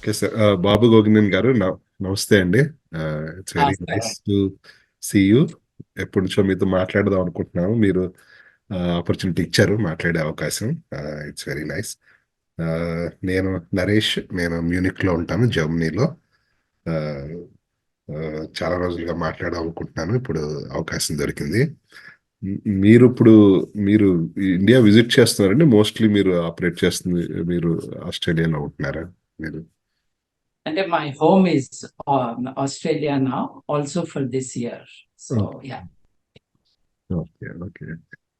Okay sir. బాబు గోగినేని గారు నమస్తే అండి. It's very నమస్కారం. Nice to see you. ఎప్పటి నుంచో మీతో మాట్లాడదాం అనుకుంటున్నాము. మీరు ఆపర్చునిటీ ఇచ్చారు మాట్లాడే అవకాశం. It's very nice. నేను నరేష్. నేను మ్యూనిక్లో ఉంటాను, జర్మనీలో. Uh, చాలా రోజులుగా మాట్లాడదాం అనుకుంటున్నాను. ఇప్పుడు అవకాశం దొరికింది. మీరు ఇప్పుడు మీరు ఇండియా విజిట్ చేస్తున్నారండి? మోస్ట్లీ మీరు ఆపరేట్ చేస్తుంది, మీరు ఆస్ట్రేలియాలో ఉంటున్నారా మీరు? అంటే my home is Australia now, also for this year. So yeah. Okay, okay.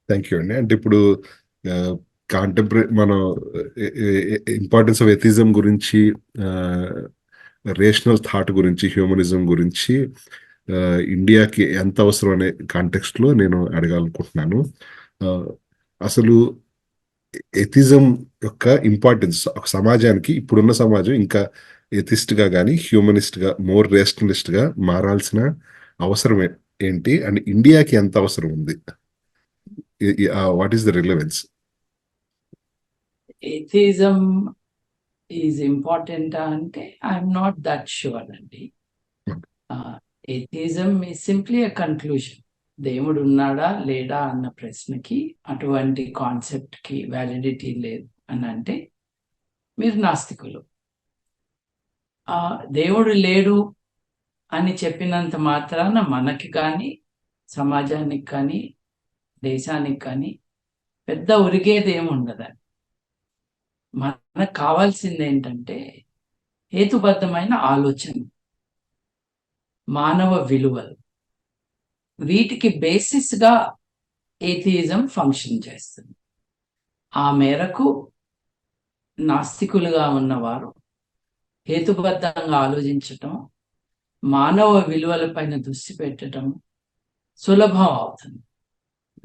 Thank you అండి. అంటే ఇప్పుడు కాంటెంపరీ మనం ఇంపార్టెన్స్ ఆఫ్ ఎథిజం గురించి, రేషనల్ థాట్ గురించి, హ్యూమనిజం గురించి ఇండియాకి ఎంత అవసరం అనే కాంటెక్స్ట్ లో నేను అడగాలనుకుంటున్నాను. అసలు ఎథిజం యొక్క ఇంపార్టెన్స్ ఒక సమాజానికి, ఇప్పుడున్న సమాజం ఇంకా ఎథిస్ట్ గా కానీ హ్యూమనిస్ట్ గా, మోర్ రేషనలిస్ట్ గా మారాల్సిన అవసరం ఏంటి, అండ్ ఇండియాకి ఎంత అవసరం ఉంది? What is the relevance? Atheism is important అంటే I'm not that sure అండి. Atheism is simply a conclusion. దేవుడు ఉన్నాడా లేడా అన్న ప్రశ్నకి అటువంటి కాన్సెప్ట్ కి వ్యాలిడిటీ లేదు అని అంటే మీరు నాస్తికులు. దేవుడు లేడు అని చెప్పినంత మాత్రాన మనకి కానీ, సమాజానికి కానీ, దేశానికి కానీ పెద్ద ఉరిగేది ఏమి ఉండదండి. మనకు కావాల్సింది ఏంటంటే హేతుబద్ధమైన ఆలోచన, మానవ విలువలు. వీటికి బేసిస్గా ఏథియిజం ఫంక్షన్ చేస్తుంది. ఆ మేరకు నాస్తికులుగా ఉన్నవారు హేతుబద్ధంగా ఆలోచించటం, మానవ విలువలపైన దృష్టి పెట్టడం సులభం అవుతుంది.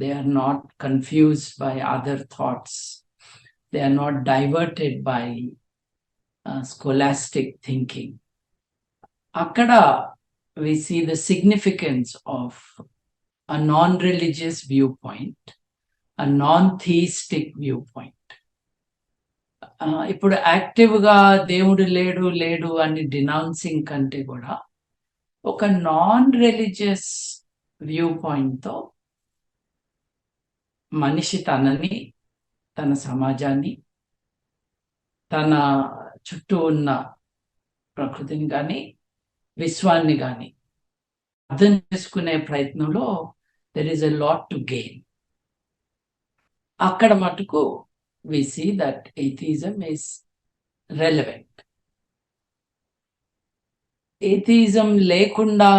They are not confused by other thoughts. They are not diverted by scholastic thinking. Akkada we see the significance of a non-religious viewpoint, a non-theistic viewpoint. ఇప్పుడు యాక్టివ్గా దేవుడు లేడు అని డినౌన్సింగ్ కంటే కూడా ఒక నాన్ రిలీజియస్ వ్యూ పాయింట్తో మనిషి తనని, తన సమాజాన్ని, తన చుట్టూ ఉన్న ప్రకృతిని కానీ, విశ్వాన్ని కానీ అర్థం చేసుకునే ప్రయత్నంలో there is a lot to gain. అక్కడ మటుకు we see that atheism is relevant. Atheism లేకుండా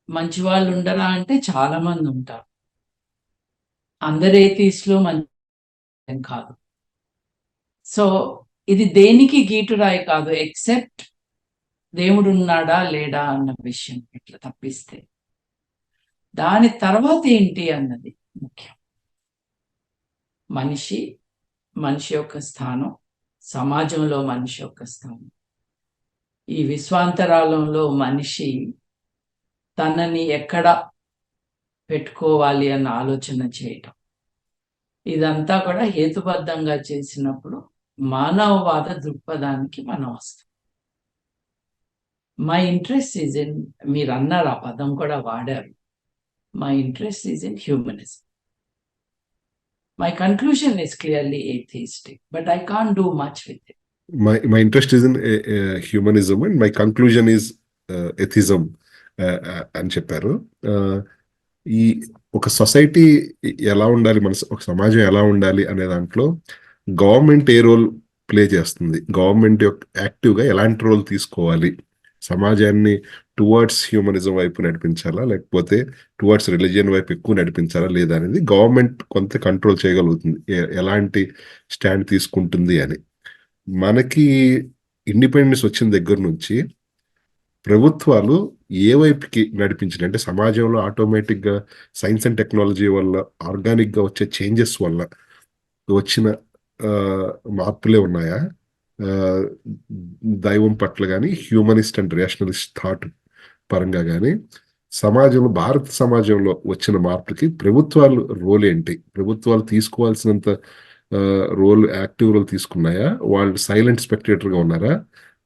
మంచి వాళ్ళు ఉండరా అంటే చాలా మంది ఉంటారు. అందరు ఏథియిస్టులు మంచి కాదు. సో ఇది దేనికి గీటురాయి కాదు, ఎక్సెప్ట్ దేవుడు ఉన్నాడా లేడా అన్న విషయం ఇట్లా తప్పిస్తే. దాని తర్వాత ఏంటి అన్నది ముఖ్యం. మనిషి యొక్క స్థానం, సమాజంలో మనిషి యొక్క స్థానం, ఈ విశ్వాంతరాలంలో మనిషి తనని ఎక్కడ పెట్టుకోవాలి అన్న ఆలోచన చేయటం, ఇదంతా కూడా హేతుబద్ధంగా చేసినప్పుడు మానవవాద దృక్పథానికి మనం వస్తాం. మై ఇంట్రెస్ట్ ఈజ్ ఇన్, మీరు అన్నారు, ఆ పదం కూడా వాడారు, my interest is in humanism. My conclusion is clearly atheistic, but I can't do much with it. My interest is in humanism and my conclusion is atheism అని చెప్పారు. ఈ ఒక సొసైటీ ఎలా ఉండాలి, మన ఒక సమాజం ఎలా ఉండాలి అనే దాంట్లో గవర్నమెంట్ ఏ రోల్ ప్లే చేస్తుంది? గవర్నమెంట్ యొక్క యాక్టివ్గా ఎలాంటి రోల్ తీసుకోవాలి? సమాజాన్ని టువర్డ్స్ హ్యూమనిజం వైపు నడిపించాలా, లేకపోతే టువర్డ్స్ రిలీజియన్ వైపు ఎక్కువ నడిపించాలా లేదా అనేది గవర్నమెంట్ కొంత కంట్రోల్ చేయగలుగుతుంది, ఎలాంటి స్టాండ్ తీసుకుంటుంది అని. మనకి ఇండిపెండెన్స్ వచ్చిన దగ్గర నుంచి ప్రభుత్వాలు ఏ వైపుకి నడిపించిన, అంటే సమాజంలో ఆటోమేటిక్గా సైన్స్ అండ్ టెక్నాలజీ వల్ల, ఆర్గానిక్గా వచ్చే చేంజెస్ వల్ల వచ్చిన మార్పులే ఉన్నాయా? దైవం పట్ల కానీ, హ్యూమనిస్ట్ అండ్ రేషనలిస్ట్ థాట్ పరంగా కానీ సమాజంలో, భారత సమాజంలో వచ్చిన మార్పులకి ప్రభుత్వాలు రోల్ ఏంటి? ప్రభుత్వాలు తీసుకోవాల్సినంత రోల్, యాక్టివ్ రోల్ తీసుకున్నాయా? వాళ్ళు సైలెంట్ స్పెక్టేటర్గా ఉన్నారా?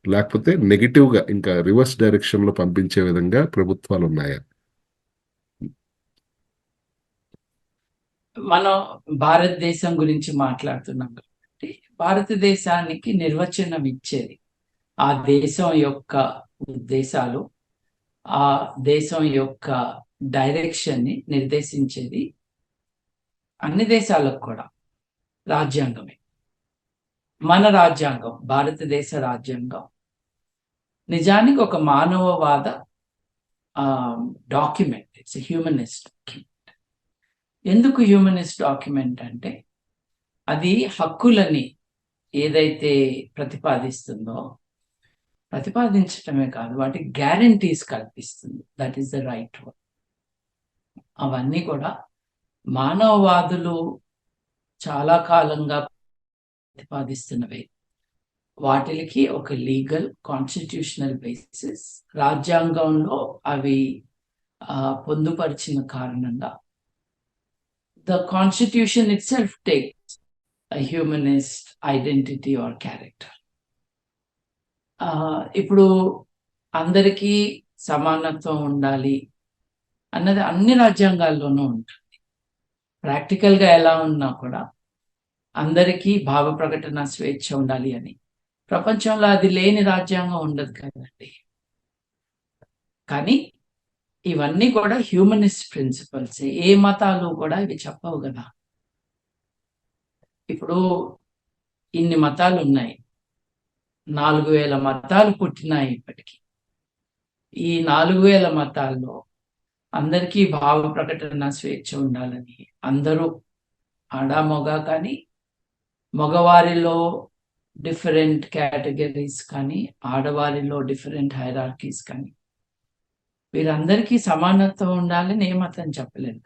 లేకపోతే నెగెటివ్ గా ఇంకా రివర్స్ డైరెక్షన్ లో పంపించే విధంగా ప్రభుత్వాలు ఉన్నాయా? మనం భారతదేశం గురించి మాట్లాడుతున్నాం కాబట్టి భారతదేశానికి నిర్వచనం ఇచ్చేది ఆ దేశం యొక్క ఉద్దేశాలు, ఆ దేశం యొక్క డైరెక్షన్ ని నిర్దేశించేది అన్ని దేశాలకు కూడా రాజ్యాంగమే. మన రాజ్యాంగం, భారతదేశ రాజ్యాంగం నిజానికి ఒక మానవవాద డాక్యుమెంట్. It's humanist document. ఎందుకు హ్యూమనిస్ట్ డాక్యుమెంట్ అంటే అది హక్కులని ఏదైతే ప్రతిపాదిస్తుందో, ప్రతిపాదించటమే కాదు, వాటి గ్యారంటీస్ కల్పిస్తుంది. That is the right word. అవన్నీ కూడా మానవవాదులు చాలా కాలంగా ప్రతిపాదిస్తున్నవే. వాటికి ఒక లీగల్ కాన్స్టిట్యూషనల్ బేసిస్ రాజ్యాంగంలో అవి పొందుపరిచిన కారణంగా the constitution itself takes a humanist identity or character. ఇప్పుడు అందరికీ సమానత్వం ఉండాలి అన్నది అన్ని రాజ్యాంగాల్లోనూ ఉంటుంది. ప్రాక్టికల్గా ఎలా ఉన్నా కూడా అందరికీ భావ ప్రకటన స్వేచ్ఛ ఉండాలి అని ప్రపంచంలో అది లేని రాజ్యాంగం ఉండదు కదండి. కానీ ఇవన్నీ కూడా హ్యూమనిస్ట్ ప్రిన్సిపల్స్. ఏ మతాలు కూడా ఇవి చెప్పవు కదా. ఇప్పుడు ఇన్ని మతాలు ఉన్నాయి, 4000 మతాలు పుట్టినాయి ఇప్పటికి. ఈ 4000 మతాల్లో అందరికీ భావ ప్రకటన స్వేచ్ఛ ఉండాలని అందరూ ఆడా మగ కానీ, మగవారిలో డిఫరెంట్ కేటగిరీస్ కానీ, ఆడవారిలో డిఫరెంట్ హైరార్కీస్ కానీ, వీరందరికీ సమానత్వం ఉండాలని ఏ మతం చెప్పలేదు.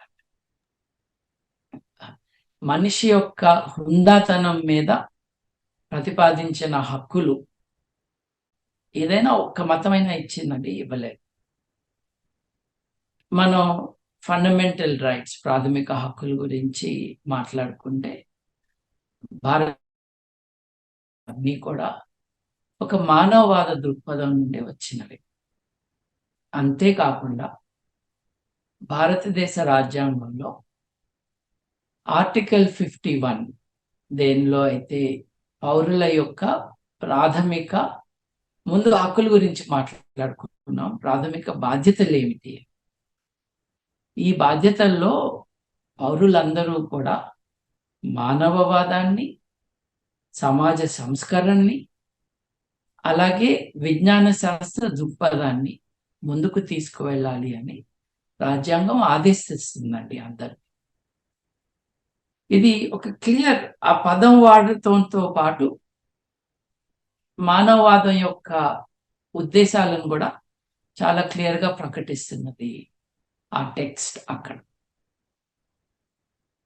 మనిషి యొక్క హుందాతనం మీద ప్రతిపాదించిన హక్కులు ఏదైనా ఒక్క మతమైనా ఇచ్చిందండి? ఇవ్వలేదు. మనం ఫండమెంటల్ రైట్స్, ప్రాథమిక హక్కుల గురించి మాట్లాడుకుంటే భారత్ అన్నీ కూడా ఒక మానవవాద దృక్పథం నుండి వచ్చినవి. అంతేకాకుండా భారతదేశ రాజ్యాంగంలో ఆర్టికల్ 51 దేనిలో అయితే పౌరుల యొక్క ప్రాథమిక, ముందు హక్కుల గురించి మాట్లాడుకుంటున్నాం, ప్రాథమిక బాధ్యతలు ఏమిటి? ఈ బాధ్యతల్లో పౌరులందరూ కూడా మానవవాదాన్ని, సమాజ సంస్కరణని, అలాగే విజ్ఞాన శాస్త్ర దృక్పథాన్ని ముందుకు తీసుకువెళ్ళాలి అని రాజ్యాంగం ఆదేశిస్తుందండి అందరు. ఇది ఒక క్లియర్, ఆ పదం వాడటంతో పాటు మానవవాదం యొక్క ఉద్దేశాలను కూడా చాలా క్లియర్గా ప్రకటిస్తున్నది ఆ టెక్స్ట్ అక్కడ.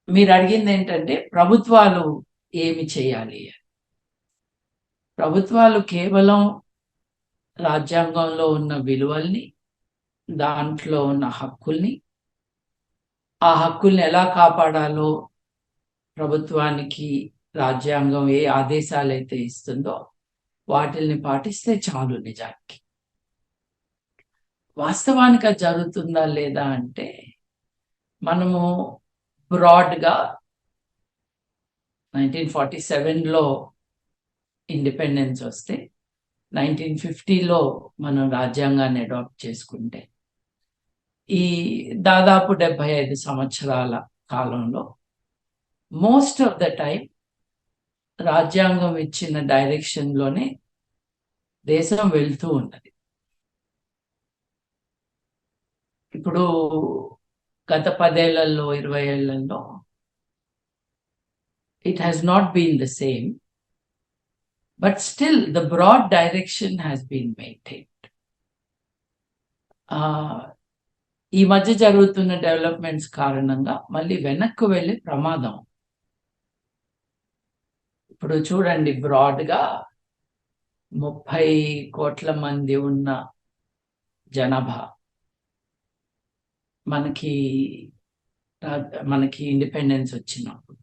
మీరు అడిగింది ఏంటంటే ప్రభుత్వాలు ఏమి చేయాలి? ప్రభుత్వాలు కేవలం రాజ్యాంగంలో ఉన్న విలువల్ని, దాంట్లో ఉన్న హక్కుల్ని, ఆ హక్కుల్ని ఎలా కాపాడాలో ప్రభుత్వానికి రాజ్యాంగం ఏ ఆదేశాలు అయితే ఇస్తుందో వాటిల్ని పాటిస్తే చాలు. నిజానికి వాస్తవానికి అది జరుగుతుందా లేదా అంటే, మనము బ్రాడ్గా 1947లో ఇండిపెండెన్స్ వస్తే 1950లో మనం రాజ్యాంగాన్ని అడాప్ట్ చేసుకుంటే ఈ దాదాపు 75 సంవత్సరాల కాలంలో మోస్ట్ ఆఫ్ ద టైం రాజ్యాంగం ఇచ్చిన డైరెక్షన్లోనే దేశం వెళ్తూ ఉన్నది. ఇప్పుడు గత 10 ఏళ్లలో 20 ఏళ్లలో it has not been the same, but still the broad direction has been maintained. ఈ మధ్య జరుగుతున్న డెవలప్మెంట్స్ కారణంగా మళ్ళీ వెనక్కు వెళ్ళే ప్రమాదం. ఇప్పుడు చూడండి, బ్రాడ్గా 30 కోట్ల మంది ఉన్న జనాభా మనకి ఇండిపెండెన్స్ వచ్చినప్పుడు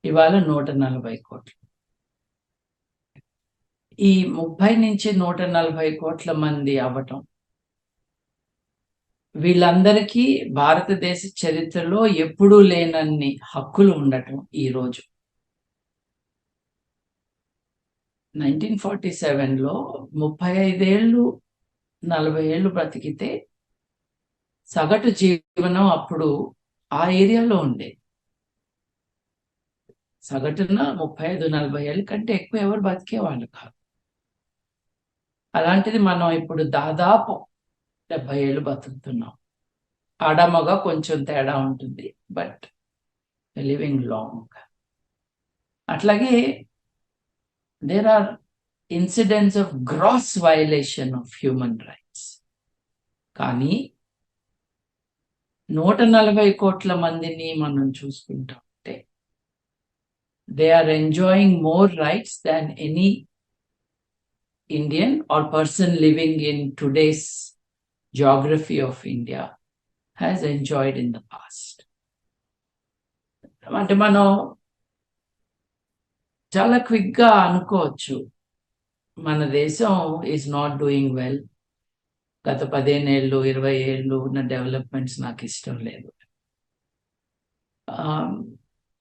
ఇవాళ 140 కోట్లు. ఈ 30 నుంచి 140 కోట్ల మంది అవ్వటం, వీళ్ళందరికీ భారతదేశ చరిత్రలో ఎప్పుడూ లేనన్ని హక్కులు ఉండటం ఈరోజు. 1947లో 35 ఏళ్ళు 40 ఏళ్ళు బ్రతికితే సగటు జీవనం అప్పుడు ఆ ఏరియాలో ఉండేది. సగటున 35-40 ఏళ్ళ కంటే ఎక్కువ ఎవరు బతికేవాళ్ళు కాదు. అలాంటిది మనం ఇప్పుడు దాదాపు 70 ఏళ్ళు బతుకుతున్నాం. ఆడమగ కొంచెం తేడా ఉంటుంది, బట్ లివింగ్ లాంగ్. అట్లాగే there are incidents of gross violation of human rights. కానీ 140 కోట్ల మందిని మనం చూసుకుంటామంటే they are enjoying more rights than any Indian or person living in today's geography of India has enjoyed in the past. అంటే మనం చాలా క్విక్గా అనుకోవచ్చు, మన దేశం ఈజ్ నాట్ డూయింగ్ వెల్, గత 15 ఏళ్ళు 20 ఏళ్ళు ఉన్న డెవలప్మెంట్స్ నాకు ఇష్టం లేదు.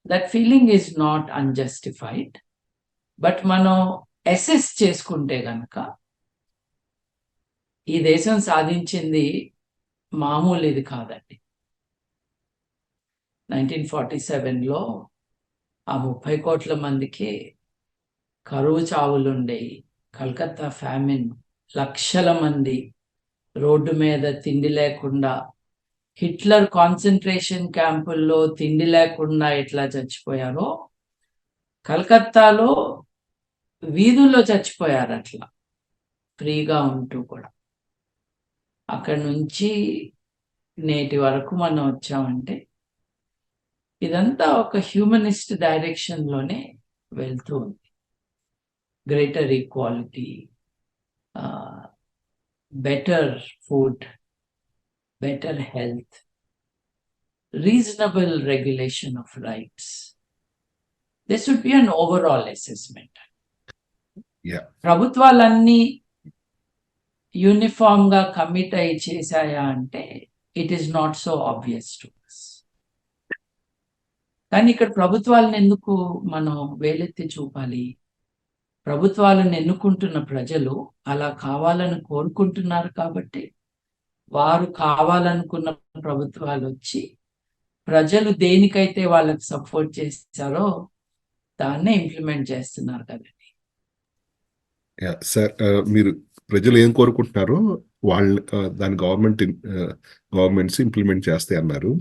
That feeling is not unjustified. But మనం అసెస్ చేసుకుంటే గనక ఈ దేశం సాధించింది మామూలు ఇది కాదండి. 1947లో ఆ 30 కోట్ల మందికి కరువు చావులుండేవి. కలకత్తా ఫ్యామిన్, లక్షల మంది రోడ్డు మీద తిండి లేకుండా, హిట్లర్ కాన్సన్ట్రేషన్ క్యాంపుల్లో తిండి లేకుండా ఎట్లా చచ్చిపోయారో కలకత్తాలో వీధుల్లో చచ్చిపోయారు అట్లా ఫ్రీగా ఉంటూ కూడా. అక్కడి నుంచి నేటి వరకు మనం వచ్చామంటే ఇదంతా ఒక హ్యూమనిస్ట్ డైరెక్షన్లోనే వెళ్తూ ఉంది. Greater equality, better food, better health, reasonable regulation of rights. This should be an overall assessment. Yeah. ప్రభుత్వాలన్నీ యూనిఫామ్ గా కమిట్ అయి చేశాయా అంటే it is not so obvious to us. కానీ ఇక్కడ ప్రభుత్వాలను ఎందుకు మనం వేలెత్తి చూపాలి? ప్రభుత్వాలను ఎన్నుకుంటున్న ప్రజలు అలా కావాలని కోరుకుంటున్నారు కాబట్టి వారు కావాలనుకున్న ప్రభుత్వాలు వచ్చి ప్రజలు దేనికైతే వాళ్ళకి సపోర్ట్ చేస్తారో దాన్నే ఇంప్లిమెంట్ చేస్తున్నారు కదండి. సార్, మీరు ప్రజలు ఏం కోరుకుంటున్నారో వాళ్ళు దాని గవర్నమెంట్స్ ఇంప్లిమెంట్ చేస్తాయి అన్నారు.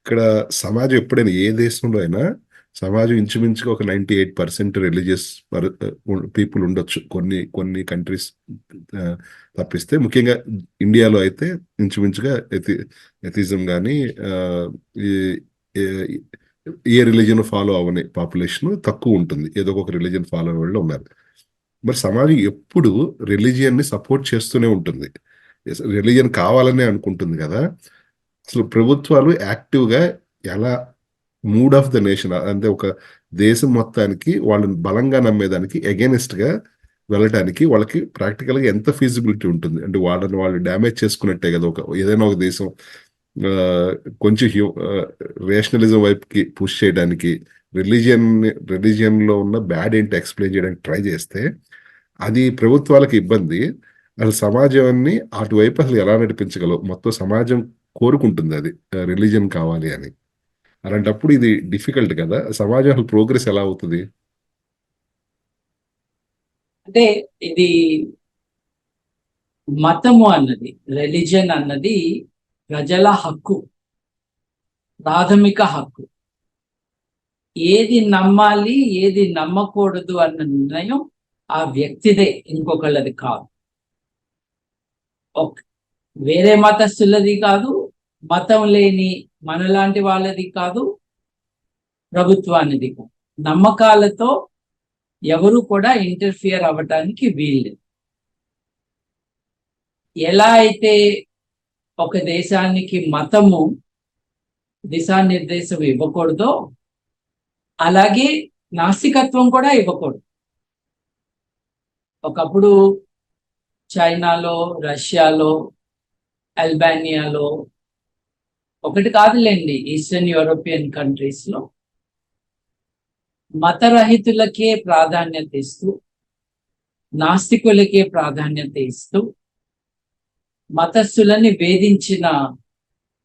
ఇక్కడ సమాజం ఎప్పుడైనా ఏ దేశంలో అయినా సమాజం ఇంచుమించుగా ఒక 98% రిలీజియస్ పీపుల్ ఉండొచ్చు, కొన్ని కంట్రీస్ తప్పిస్తే. ముఖ్యంగా ఇండియాలో అయితే ఇంచుమించుగా ఎథిజం కానీ ఏ రిలీజియన్ ఫాలో అవనే పాపులేషన్ తక్కువ ఉంటుంది, ఏదో ఒక రిలీజియన్ ఫాలో అయ్యే వాళ్ళు ఉన్నారు. మరి సమాజం ఎప్పుడు రిలీజియన్ని సపోర్ట్ చేస్తూనే ఉంటుంది, రిలీజియన్ కావాలనే అనుకుంటుంది కదా. అసలు ప్రభుత్వాలు యాక్టివ్గా ఎలా మూడ్ ఆఫ్ ద నేషన్, అంటే ఒక దేశం మొత్తానికి వాళ్ళని బలంగా నమ్మేదానికి గా వెళ్ళటానికి వాళ్ళకి ప్రాక్టికల్గా ఎంత ఫీజిబిలిటీ ఉంటుంది? అంటే వాళ్ళని వాళ్ళు డ్యామేజ్ చేసుకున్నట్టే కదా ఏదైనా ఒక దేశం కొంచెం రేషనలిజం వైపుకి పుష్ చేయడానికి, రిలీజియన్లో ఉన్న బ్యాడ్ ఏంటి ఎక్స్ప్లెయిన్ చేయడానికి ట్రై చేస్తే అది ప్రభుత్వాలకు ఇబ్బంది. అసలు సమాజాన్ని అటువైపు అసలు ఎలా నడిపించగలవు? మొత్తం సమాజం కోరుకుంటుంది అది రిలీజియన్ కావాలి అని. అలాంటప్పుడు ఇది డిఫికల్ట్ కదా, సమాజం అసలు ప్రోగ్రెస్ ఎలా అవుతుంది? అంటే ఇది మతము అన్నది, రిలీజియన్ అన్నది ప్రజల హక్కు, ప్రాథమిక హక్కు. ఏది నమ్మాలి ఏది నమ్మకూడదు అన్న నిర్ణయం ఆ వ్యక్తిదే, ఇంకొకళ్ళది కాదు. వేరే మతస్థులది కాదు, మతం లేని మనలాంటి వాళ్ళది కాదు, ప్రభుత్వానిది కాదు. నమ్మకాలతో ఎవరు కూడా ఇంటర్ఫియర్ అవ్వటానికి వీల్లేదు. ఎలా అయితే ఒక దేశానికి మతము దిశానిర్దేశం ఇవ్వకూడదో అలాగే నాస్తికత్వం కూడా ఇవ్వకూడదు. ఒకప్పుడు చైనాలో, రష్యాలో, అల్బానియాలో, ఒకటి కాదులేండి, ఈస్టర్న్ యూరోపియన్ కంట్రీస్ లో మతరహితులకే ప్రాధాన్యత ఇస్తూ, నాస్తికులకే ప్రాధాన్యత ఇస్తూ మతస్థులని వేధించిన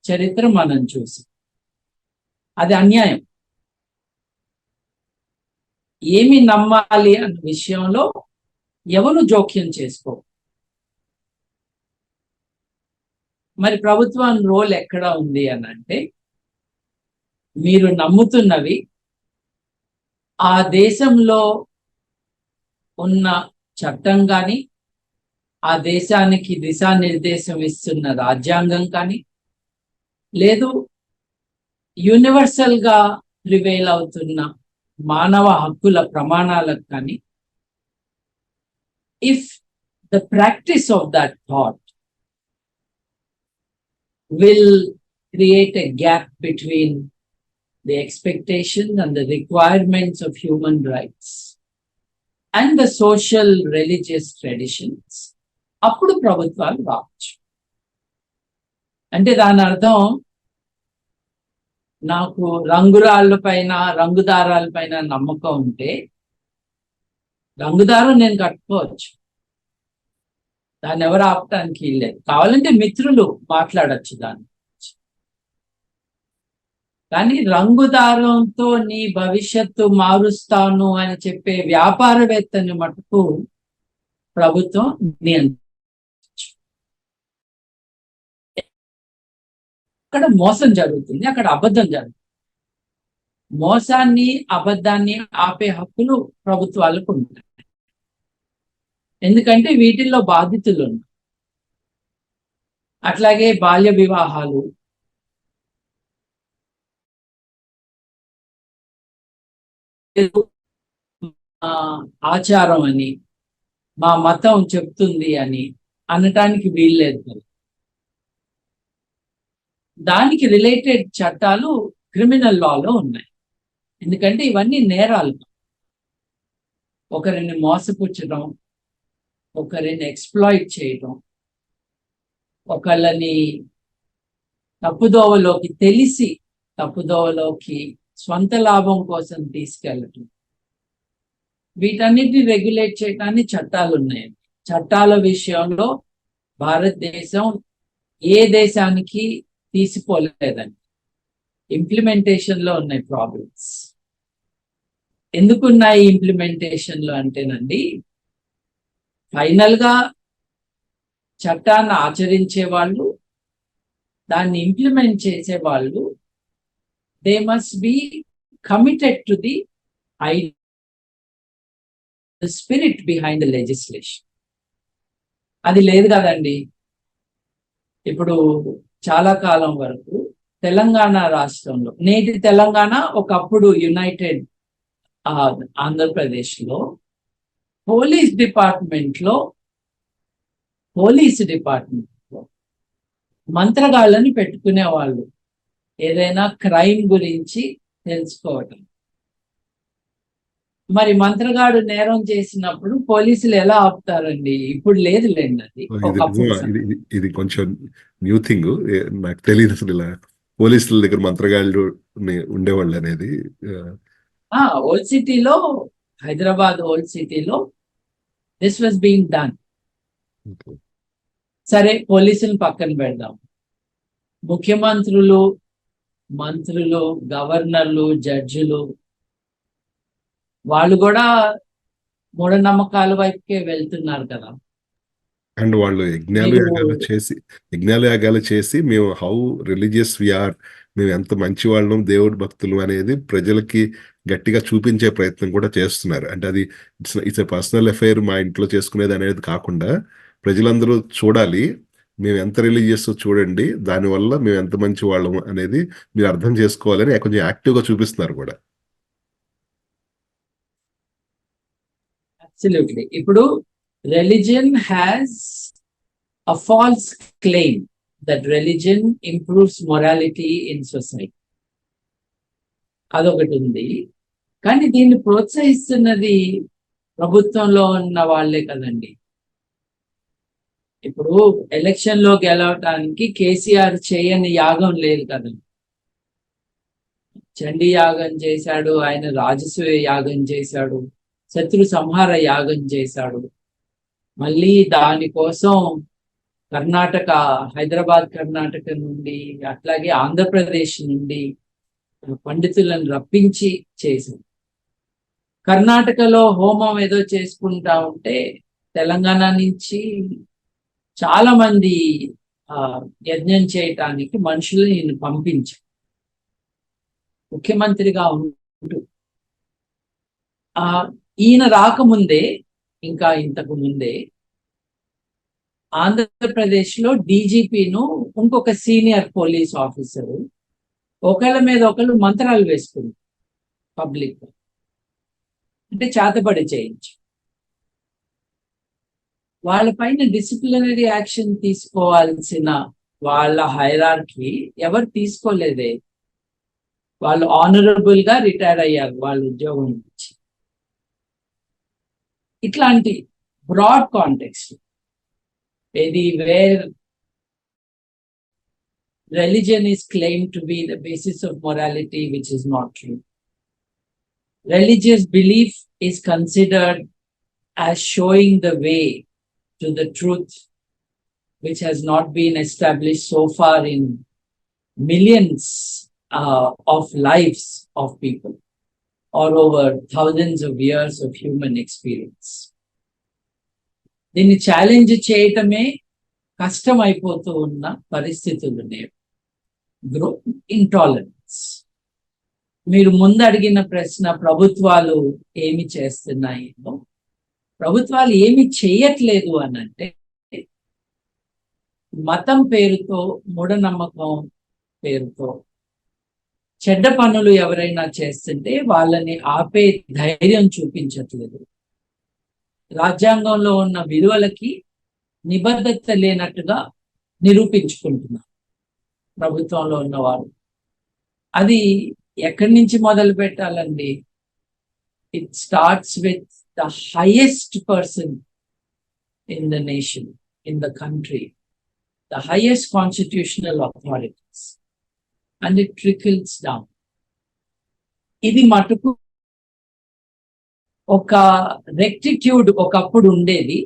చరిత్ర మనం చూసాం. అది అన్యాయం. ఏమి నమ్మాలి అన్న విషయంలో ఎవరు జోక్యం చేసుకో. మరి ప్రభుత్వం రోల్ ఎక్కడ ఉంది అని అంటే, మీరు నమ్ముతున్నవి ఆ దేశంలో ఉన్న చట్టం కానీ, ఆ దేశానికి దిశానిర్దేశం ఇస్తున్న రాజ్యాంగం కానీ, లేదు యూనివర్సల్ గా ప్రివేల్ అవుతున్న మానవ హక్కుల ప్రమాణాలకు కానీ, if the practice of that thought will create a gap between the expectations and the requirements of human rights and the social religious traditions, అప్పుడు ప్రభుత్వాలు రావచ్చు. అంటే దాని అర్థం, నాకు రంగురాళ్ళ పైన, రంగుదారాల పైన నమ్మకం ఉంటే రంగుదారం నేను కట్టుకోవచ్చు, దాన్ని ఎవరు ఆపటానికి లేదు. కావాలంటే మిత్రులు మాట్లాడచ్చు దాన్ని. కానీ రంగుదారంతో నీ భవిష్యత్తు మారుస్తాను అని చెప్పే వ్యాపారవేత్తని మటుకు ప్రభుత్వం నియంత్రించు. అక్కడ మోసం జరుగుతుంది, అక్కడ అబద్ధం జరుగుతుంది. మోసాన్ని, అబద్ధాన్ని ఆపే హక్కులు ప్రభుత్వాలకు ఉంటాయి. ఎందుకంటే వీటిల్లో బాధితులు ఉన్నారు. అట్లాగే బాల్య వివాహాలు, ఆచారం అని, మా మతం చెప్తుంది అని అనటానికి వీల్లేదు. దానికి రిలేటెడ్ చట్టాలు క్రిమినల్ లాలో ఉన్నాయి. ఎందుకంటే ఇవన్నీ నేరాలు. ఒకరిని మోసపుచ్చడం, ఒకరిని ఎక్స్ప్లాయిట్ చేయడం, ఒకళ్ళని తప్పుదోవలోకి తెలిసి తప్పుదోవలోకి స్వంత లాభం కోసం తీసుకెళ్ళటం, వీటన్నిటిని రెగ్యులేట్ చేయడానికి చట్టాలు ఉన్నాయి. చట్టాల విషయంలో భారతదేశం ఏ దేశానికి తీసిపోలేదండి. ఇంప్లిమెంటేషన్ లో ఉన్నాయి ప్రాబ్లమ్స్. ఎందుకున్నాయి ఇంప్లిమెంటేషన్ లో అంటేనండి, ఫైనల్ గా చట్టాన్ని ఆచరించే వాళ్ళు, దాన్ని ఇంప్లిమెంట్ చేసే వాళ్ళు, they must be committed to the spirit behind the legislation. అది లేదు కదండి. ఇప్పుడు చాలా కాలం వరకు తెలంగాణ రాష్ట్రంలో, నేటి తెలంగాణ ఒకప్పుడు యునైటెడ్ ఆంధ్రప్రదేశ్లో పోలీస్ డిపార్ట్మెంట్లో మంత్రగాళ్ళని పెట్టుకునే వాళ్ళు, ఏదైనా క్రైమ్ గురించి తెలుసుకోవటం. మరి మంత్రగాడు నేరం చేసినప్పుడు పోలీసులు ఎలా ఆపుతారండి? ఇప్పుడు లేదులేండి అది. ఇది కొంచెం న్యూ థింగ్, నాకు తెలియదు అసలు ఇలా పోలీసుల దగ్గర మంత్రగాళ్ళు ఉండేవాళ్ళు అనేది. ఓల్డ్ సిటీలో, హైదరాబాద్ ఓల్డ్ సిటీలో దిస్ వాజ్ బీయింగ్ డన్. సరే, పోలీసులు పక్కన పెడదాం. ముఖ్యమంత్రులు, మంత్రులు, గవర్నర్లు, జడ్జిలు, వాళ్ళు కూడా మూఢనమ్మకాల వైపుకే వెళ్తున్నారు కదా. అండ్ వాళ్ళు యజ్ఞాలు యాగాలు చేసి మేము హౌ రిలీజియస్ వీఆర్, మేము ఎంత మంచి వాళ్ళం, దేవుడి భక్తులు అనేది ప్రజలకి గట్టిగా చూపించే ప్రయత్నం కూడా చేస్తున్నారు. అంటే అది ఇట్స్ ఎ పర్సనల్ అఫైర్, మా ఇంట్లో చేసుకునేది అనేది కాకుండా ప్రజలందరూ చూడాలి, మేము ఎంత రిలీజియస్ చూడండి, దానివల్ల మేము ఎంత మంచి వాళ్ళం అనేది మీరు అర్థం చేసుకోవాలని కొంచెం యాక్టివ్గా చూపిస్తున్నారు కూడా. Absolutely. ఇప్పుడు religion has a false claim that religion improves morality in society. అదొకటి ఉంది. కానీ దీన్ని ప్రోత్సహిస్తున్నది ప్రభుత్వంలో ఉన్న వాళ్ళే కదండి. ఇప్పుడు ఎలక్షన్ లో గెలవటానికి కేసీఆర్ చేయని యాగం లేదు కదండి. చండీ యాగం చేశాడు, ఆయన రాజసూయ యాగం చేశాడు, శత్రు సంహార యాగం చేశాడు. మళ్ళీ దానికోసం కర్ణాటక, హైదరాబాద్ కర్ణాటక నుండి, అట్లాగే ఆంధ్రప్రదేశ్ నుండి పండితులను రప్పించి చేశాడు. కర్ణాటకలో హోమం ఏదో చేసుకుంటా ఉంటే తెలంగాణ నుంచి చాలా మంది యజ్ఞం చేయటానికి మనుషులు ఈయన పంపించారు ముఖ్యమంత్రిగా ఉంటూ. ఈయన రాకముందే, ఇంకా ఇంతకు ముందే ఆంధ్రప్రదేశ్ లో డీజీపీను ఇంకొక సీనియర్ పోలీస్ ఆఫీసరు ఒకళ్ళ మీద ఒకళ్ళు మంత్రాలు వేసుకుంది పబ్లిక్, అంటే చేతబడి చేయించి. వాళ్ళపైన డిసిప్లినరీ యాక్షన్ తీసుకోవాల్సిన వాళ్ళ హైరార్కీ ఎవరు తీసుకోలేదే. వాళ్ళు ఆనరబుల్ గా రిటైర్ అయ్యారు వాళ్ళ ఉద్యోగం నుంచి. ఇట్లాంటి బ్రాడ్ కాంటెక్స్ట్ ఏది, wear religion is claimed to be the basis of morality, which is not true. Religious belief is considered as showing the way to the truth, which has not been established so far in millions of lives of people, or over thousands of years of human experience. దీన్ని challenge చేయటమే కష్టం అయిపోతూ ఉన్న పరిస్థితులు నేడు. Intolerance. మీరు ముందు అడిగిన ప్రశ్న, ప్రభుత్వాలు ఏమి చేస్తున్నాయో, ప్రభుత్వాలు ఏమి చేయట్లేదు అని అంటే, మతం పేరుతో, మూఢనమ్మకం పేరుతో చెడ్డ పనులు ఎవరైనా చేస్తుంటే వాళ్ళని ఆపే ధైర్యం చూపించట్లేదు. రాజ్యాంగంలో ఉన్న విలువలకి నిబద్ధత లేనట్టుగా నిరూపించుకుంటున్నారు ప్రభుత్వంలో ఉన్నవారు. అది ఎక్కడి నుంచి మొదలు పెట్టాలండి? It starts with the highest person in the nation, in the country, the highest constitutional authorities, and it trickles down. ఇది మటుకు ఒక రెక్టిట్యూడ్ ఒకప్పుడు ఉండేది,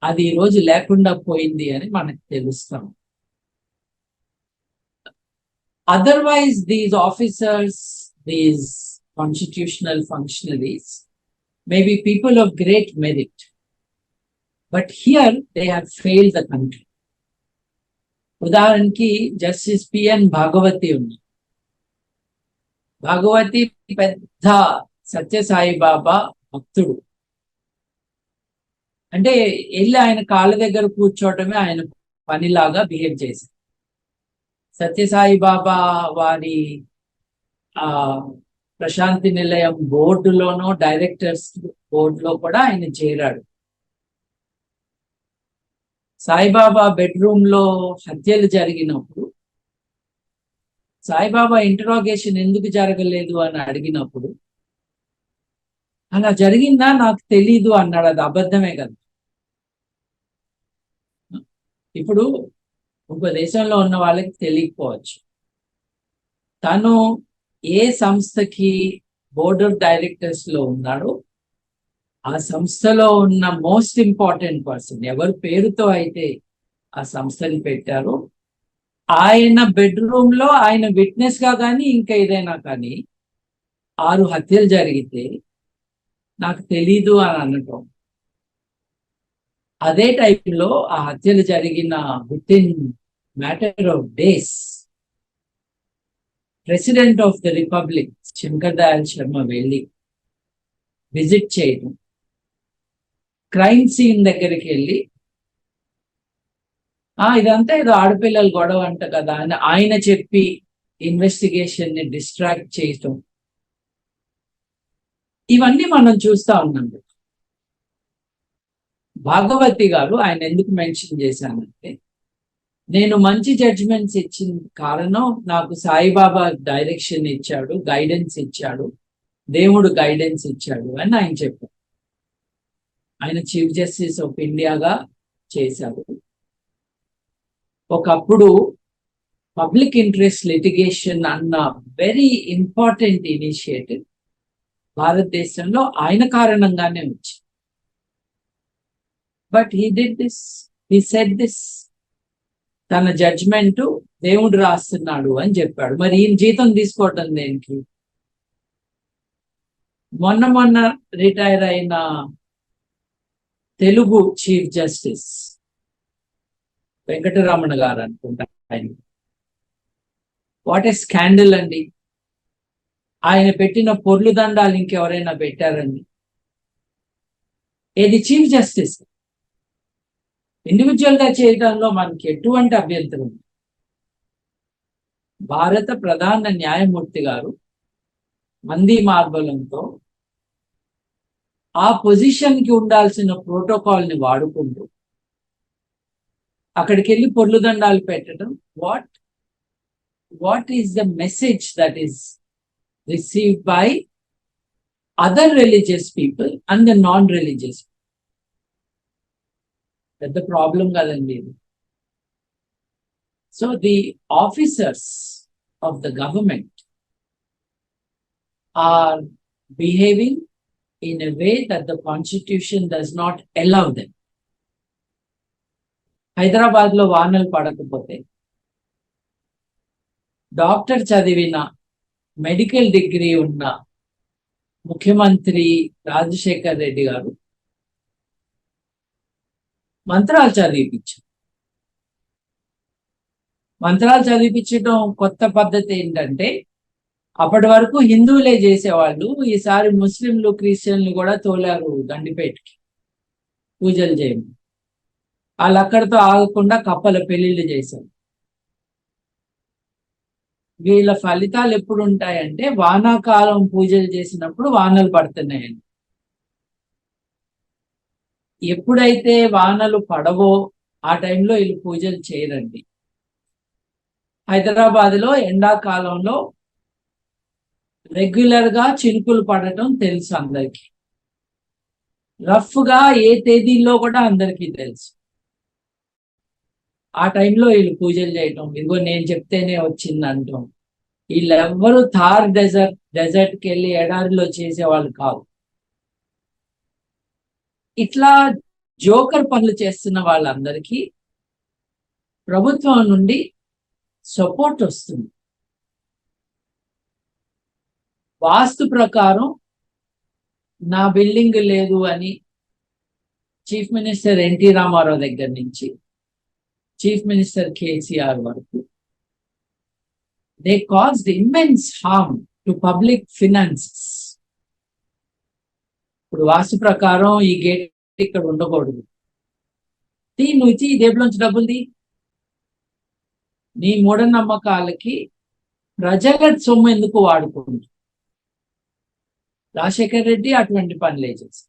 అది ఈరోజు లేకుండా పోయింది అని మనకు తెలుస్తాం. Otherwise, these officers, these constitutional functionaries may be people of great merit, but here they have failed the country. ఉదాహరణకి జస్టిస్ పిఎన్ భాగవతి ఉంది. భాగవతి పెద్ద సత్యసాయి బాబా భక్తుడు. అంటే వెళ్ళి ఆయన కాళ్ళ దగ్గర కూర్చోవటమే ఆయన పనిలాగా బిహేవ్ చేశారు. సత్యసాయి బాబా వారి ప్రశాంతి నిలయం బోర్డులోనో, డైరెక్టర్స్ బోర్డులో కూడా ఆయన చేరాడు. సాయిబాబా బెడ్రూమ్ లో హత్యలు జరిగినప్పుడు సాయిబాబా ఇంటరాగేషన్ ఎందుకు జరగలేదు అని అడిగినప్పుడు, అలా జరిగిందా నాకు తెలీదు అన్నాడు. అది అబద్ధమే కదా. ఇప్పుడు ఒక దేశంలో ఉన్న వాళ్ళకి తెలియకపోవచ్చు. తను ఏ సంస్థకి బోర్డ్ ఆఫ్ డైరెక్టర్స్ లో ఉన్నాడో ఆ సంస్థలో ఉన్న మోస్ట్ ఇంపార్టెంట్ పర్సన్, ఎవరి పేరుతో అయితే ఆ సంస్థని పెట్టారో, ఆయన బెడ్రూమ్ లో ఆయన విట్నెస్ గా కానీ ఇంకా ఏదైనా కానీ 6 హత్యలు జరిగితే నాకు తెలీదు అని అనటం. అదే టైంలో ఆ హత్యలు జరిగిన with in matter of days president of the republic Shankar Dayal Sharma వెళ్ళి విజిట్ చేయడం, క్రైమ్ సీన్ దగ్గరికి వెళ్ళి ఇదంతా ఏదో ఆడపిల్లల గొడవ అంట కదా అని ఆయన చెప్పి ఇన్వెస్టిగేషన్ ని డిస్ట్రాక్ట్ చేయటం, ఇవన్నీ మనం చూస్తా ఉన్నాం. భాగవతి గారు ఆయన ఎందుకు మెన్షన్ చేశానంటే, నేను మంచి జడ్జిమెంట్స్ ఇచ్చిన కారణం నాకు సాయిబాబా డైరెక్షన్ ఇచ్చాడు, గైడెన్స్ ఇచ్చాడు, దేవుడు గైడెన్స్ ఇచ్చాడు అని ఆయన చెప్పారు. ఆయన చీఫ్ జస్టిస్ ఆఫ్ ఇండియాగా చేశారు. ఒకప్పుడు పబ్లిక్ ఇంట్రెస్ట్ లిటిగేషన్ అన్న వెరీ ఇంపార్టెంట్ ఇనిషియేటివ్ భారతదేశంలో ఆయన కారణంగానే వచ్చింది. బట్ హీ సెడ్ దిస్, తన జడ్జ్మెంట్ దేవుడు రాస్తున్నాడు అని చెప్పాడు. మరి ఈయన జీతం తీసుకోవటం దేనికి? మొన్న రిటైర్ అయిన తెలుగు చీఫ్ జస్టిస్ వెంకటరమణ గారు అనుకుంటా ఆయన, వాట్ ఏ స్కాండల్ అండి. ఆయన పెట్టిన పొర్లు దండాలు ఇంకెవరైనా పెట్టారండి? ఏది చీఫ్ జస్టిస్ ఇండివిజువల్ గా చేయడంలో మనకి ఎటువంటి అభ్యంతరం? భారత ప్రధాన న్యాయమూర్తి గారు మంది మార్బలంతో ఆ పొజిషన్ కి ఉండాల్సిన ప్రోటోకాల్ ని వాడుకుంటూ అక్కడికి వెళ్ళి పొర్లు దండాలు పెట్టడం, what is the message that is received by other religious people and the non religious? పెద్ద ప్రాబ్లం కదండి ఇది. So the officers of the government are behaving in a way that the constitution does not allow them. Hyderabad లో వానలు పడకపోతే doctor చదివిన medical degree ఉన్న ముఖ్యమంత్రి రాజశేఖర్ రెడ్డి గారు మంత్రాలు చదివించారు. మంత్రాలు చదివించడం కొత్త పద్ధతి ఏంటంటే, అప్పటి వరకు హిందువులే చేసేవాళ్ళు, ఈసారి ముస్లింలు క్రిస్టియన్లు కూడా తోలారు గండిపేటకి పూజలు చేయడం. వాళ్ళు అక్కడితో ఆగకుండా కప్పల పెళ్లిళ్ళు చేశారు. వీళ్ళ ఫలితాలు ఎప్పుడు ఉంటాయంటే, వానాకాలం పూజలు చేసినప్పుడు వానలు పడుతున్నాయండి. ఎప్పుడైతే వానలు పడవో ఆ టైంలో వీళ్ళు పూజలు చేయరండి. హైదరాబాద్లో ఎండాకాలంలో రెగ్యులర్ గా చినుకులు పడటం తెలుసు అందరికి. రఫ్ గా ఏ తేదీల్లో కూడా అందరికీ తెలుసు. ఆ టైంలో వీళ్ళు పూజలు చేయటం, ఇదిగో నేను చెప్తేనే వచ్చింది అంటాం. వీళ్ళెవ్వరూ థార్ డెజర్ట్కి వెళ్ళి ఎడారిలో చేసేవాళ్ళు కాదు. ఇట్లా జోకర్ పనులు చేస్తున్న వాళ్ళందరికీ ప్రభుత్వం నుండి సపోర్ట్ వస్తుంది. వాస్తు ప్రకారం నా బిల్డింగ్ లేదు అని చీఫ్ మినిస్టర్ ఎన్టీ రామారావు దగ్గర నుంచి చీఫ్ మినిస్టర్ కేసీఆర్ వరకు they caused immense harm to public finances. ఇప్పుడు వాస్తు ప్రకారం ఈ గేట్ ఇక్కడ ఉండకూడదు, నువ్వు ఇచ్చి ఈ జేబులోంచి డబ్బులుది. నీ మూఢనమ్మకాలకి ప్రజల సొమ్ము ఎందుకు వాడుకుంటు? రాజశేఖర్ రెడ్డి అటువంటి పనులే చేసి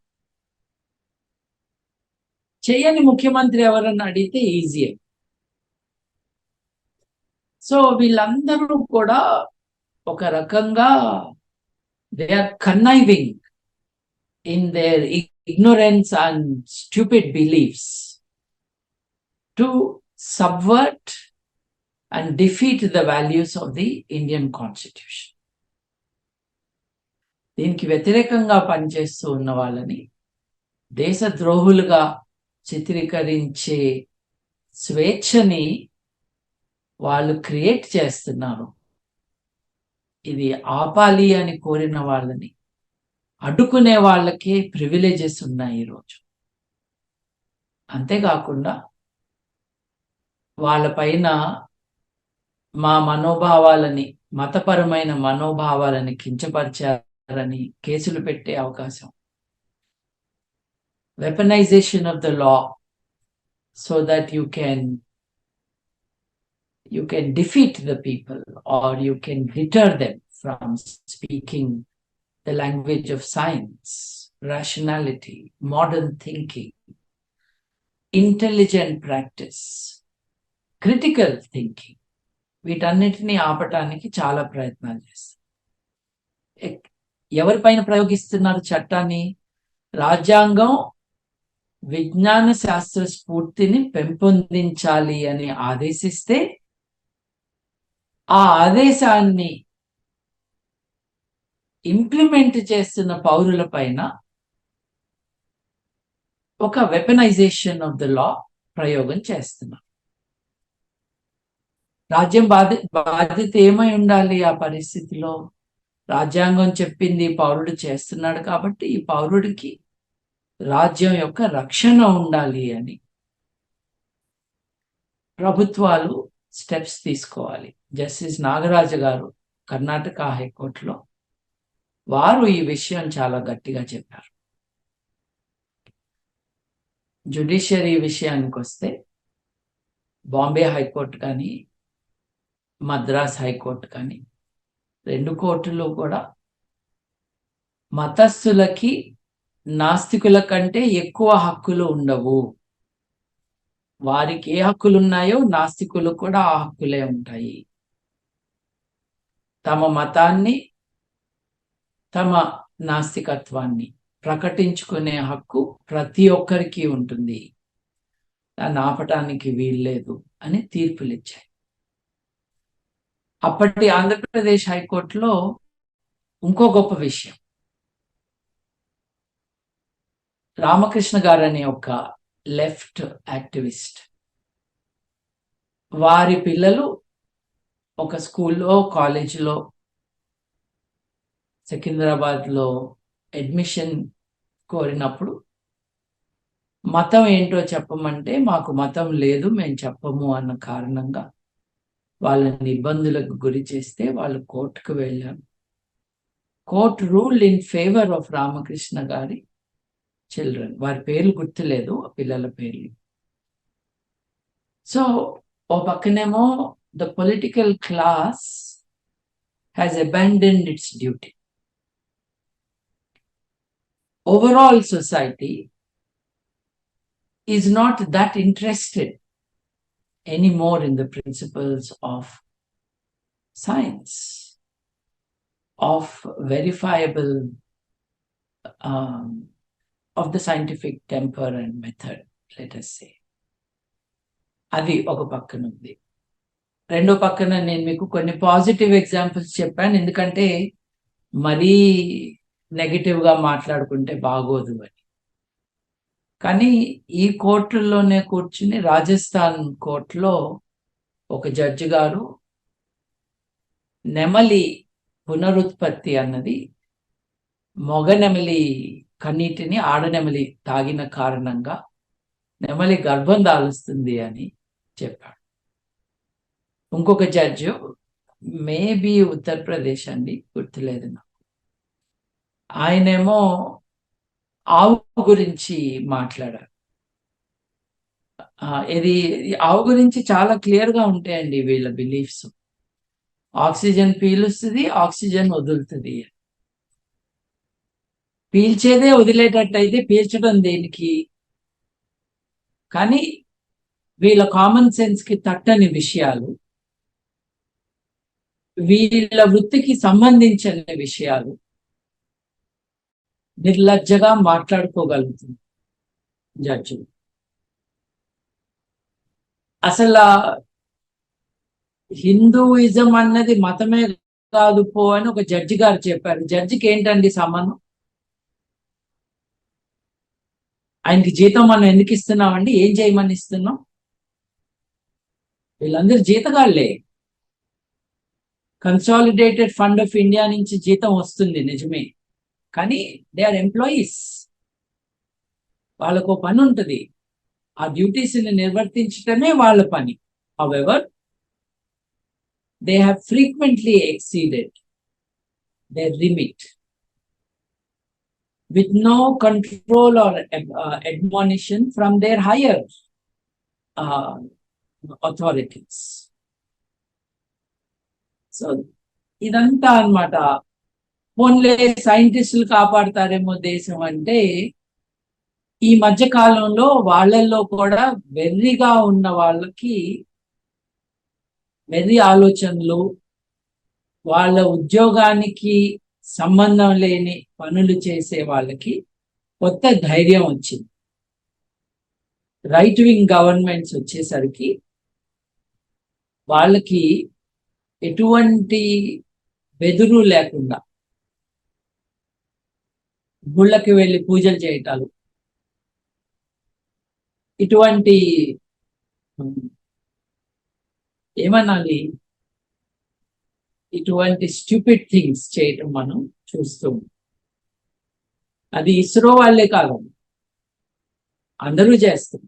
చేయని ముఖ్యమంత్రి ఎవరన్నా అడిగితే ఈజీయే. సో వీళ్ళందరూ కూడా ఒక రకంగా they are conniving in their ignorance and stupid beliefs to subvert and defeat the values of the Indian Constitution. దీనికి వ్యతిరేకంగా పనిచేస్తూ ఉన్న వాళ్ళని దేశద్రోహులుగా చిత్రీకరించే స్వేచ్ఛని వాళ్ళు క్రియేట్ చేస్తున్నారు. ఇది ఆపాలి అని కోరిన వాళ్ళని అడ్డుకునే వాళ్ళకే ప్రివిలేజెస్ ఉన్నాయి ఈరోజు. అంతేకాకుండా వాళ్ళపైన మా మనోభావాలని, మతపరమైన మనోభావాలని కించపరిచారని కేసులు పెట్టే అవకాశం. Weaponisation of the law so that you can defeat the people or you can deter them from speaking the language of science, rationality, modern thinking, intelligent practice, critical thinking. వీటన్నిటిని ఆపటానికి చాలా ప్రయత్నాలు చేస్తారు. ఎవరిపైన ప్రయోగిస్తున్నారు చట్టాన్ని? రాజ్యాంగం విజ్ఞాన శాస్త్ర స్ఫూర్తిని పెంపొందించాలి అని ఆదేశిస్తే ఆ ఆదేశాన్ని ఇంప్లిమెంట్ చేస్తున్న పౌరుల పైన ఒక వెపనైజేషన్ ఆఫ్ ద లా ప్రయోగం చేస్తున్నారు. రాజ్యం బాధ్యత ఏమై ఉండాలి ఆ పరిస్థితిలో? రాజ్యాంగం చెప్పింది పౌరుడు చేస్తున్నాడు కాబట్టి ఈ పౌరుడికి రాజ్యం యొక్క రక్షణ ఉండాలి అని ప్రభుత్వాలు స్టెప్స్ తీసుకోవాలి. జస్టిస్ నాగరాజు గారు కర్ణాటక హైకోర్టులో వారు ఈ విషయం చాలా గట్టిగా చెప్పారు. జ్యుడిషియరీ విషయానికి వస్తే బాంబే హైకోర్టు కానీ మద్రాస్ హైకోర్టు కానీ 2 కోర్టులు కూడా మతస్థులకి నాస్తికుల కంటే ఎక్కువ హక్కులు ఉండవు. వారికి ఏ హక్కులు ఉన్నాయో నాస్తికులు కూడా ఆ హక్కులే ఉంటాయి. తమ మతాన్ని, తమ నాస్తికత్వాన్ని ప్రకటించుకునే హక్కు ప్రతి ఒక్కరికి ఉంటుంది. దాన్ని ఆపటానికి వీల్లేదు అని తీర్పులు ఇచ్చాయి. అప్పటి ఆంధ్రప్రదేశ్ హైకోర్టులో ఇంకో గొప్ప విషయం, రామకృష్ణ గారు అనే ఒక లెఫ్ట్ యాక్టివిస్ట్, వారి పిల్లలు ఒక స్కూల్లో కాలేజీలో సికింద్రాబాద్లో అడ్మిషన్ కోరినప్పుడు మతం ఏంటో చెప్పమంటే మాకు మతం లేదు మేము చెప్పము అన్న కారణంగా వాళ్ళని ఇబ్బందులకు గురి చేస్తే వాళ్ళు కోర్టుకు వెళ్ళారు. Court ruled in favour of Ramakrishna గారి చిల్డ్రన్. వారి పేర్లు గుర్తులేదు, ఆ పిల్లల పేర్లు. సో ఓ పక్కనేమో the political class has abandoned it's duty. Overall society is not that interested anymore in the principles of science, of verifiable, of the scientific temper and method, let us say. అది ఒక పక్కన ఉంది. రెండో పక్కన నేను మీకు కొన్ని పాజిటివ్ ఎగ్జాంపుల్స్ చెప్పాను, ఎందుకంటే మరీ నెగిటివ్గా మాట్లాడుకుంటే బాగోదు అని. కానీ ఈ కోర్టుల్లోనే కూర్చుని రాజస్థాన్ కోర్టులో ఒక జడ్జి గారు నెమలి పునరుత్పత్తి అన్నది మగ నెమలి కన్నీటిని ఆడనెమలి తాగిన కారణంగా నెమలి గర్భం దాలుస్తుంది అని చెప్పాడు. ఇంకొక జడ్జి మేబీ ఉత్తరప్రదేశ్ అండి, గుర్తులేదు నాకు, ఆయనేమో ఆవు గురించి మాట్లాడారు. ఇది ఆవు గురించి చాలా క్లియర్గా ఉంటాయండి వీళ్ళ బిలీఫ్స్. ఆక్సిజన్ పీలుస్తుంది, ఆక్సిజన్ వదులుతుంది. పీల్చేదే వదిలేటట్టయితే పీల్చడం దేనికి? కానీ వీళ్ళ కామన్ సెన్స్ కి తట్టని విషయాలు, వీళ్ళ వృత్తికి సంబంధించిన విషయాలు నిర్లజ్జగా మాట్లాడుకోగలుగుతుంది జడ్జిలు. అసలు హిందూయిజం అన్నది మతమే కాదు పో అని ఒక జడ్జి గారు చెప్పారు. జడ్జికి ఏంటండి సంబంధం? ఆయనకి జీతం మనం ఎందుకు ఇస్తున్నామండి? ఏం చేయమని ఇస్తున్నాం? వీళ్ళందరూ జీతగాళ్లే. కన్సాలిడేటెడ్ ఫండ్ ఆఫ్ ఇండియా నుంచి జీతం వస్తుంది నిజమే, కానీ దే ఆర్ ఎంప్లాయీస్. వాళ్ళకు పని ఉంటుంది, ఆ డ్యూటీస్ని నిర్వర్తించటమే వాళ్ళ పని. However they have frequently exceeded their limit with no control or admonition from their higher authorities. So ఇదంతా అన్నమాట. ఓన్లీ సైంటిస్టులు కాపాడుతారేమో దేశం అంటే, ఈ మధ్య కాలంలో వాళ్ళల్లో కూడా వెర్రిగా ఉన్న వాళ్ళకి, వెర్రి ఆలోచనలు, వాళ్ళ ఉద్యోగానికి సంబంధం లేని పనులు చేసే వాళ్ళకి కొత్త ధైర్యం వచ్చింది. రైట్ వింగ్ గవర్నమెంట్స్ వచ్చేసరికి వాళ్ళకి ఎటువంటి బెదురు లేకుండా గుళ్ళకి వెళ్ళి పూజలు చేయటాలు, ఇటువంటి ఏమనాలి, ఇటువంటి స్టూపిడ్ థింగ్స్ చేయటం మనం చూస్తాం. అది ఇస్రో వాళ్ళే కాదు, అందరూ చేస్తారు.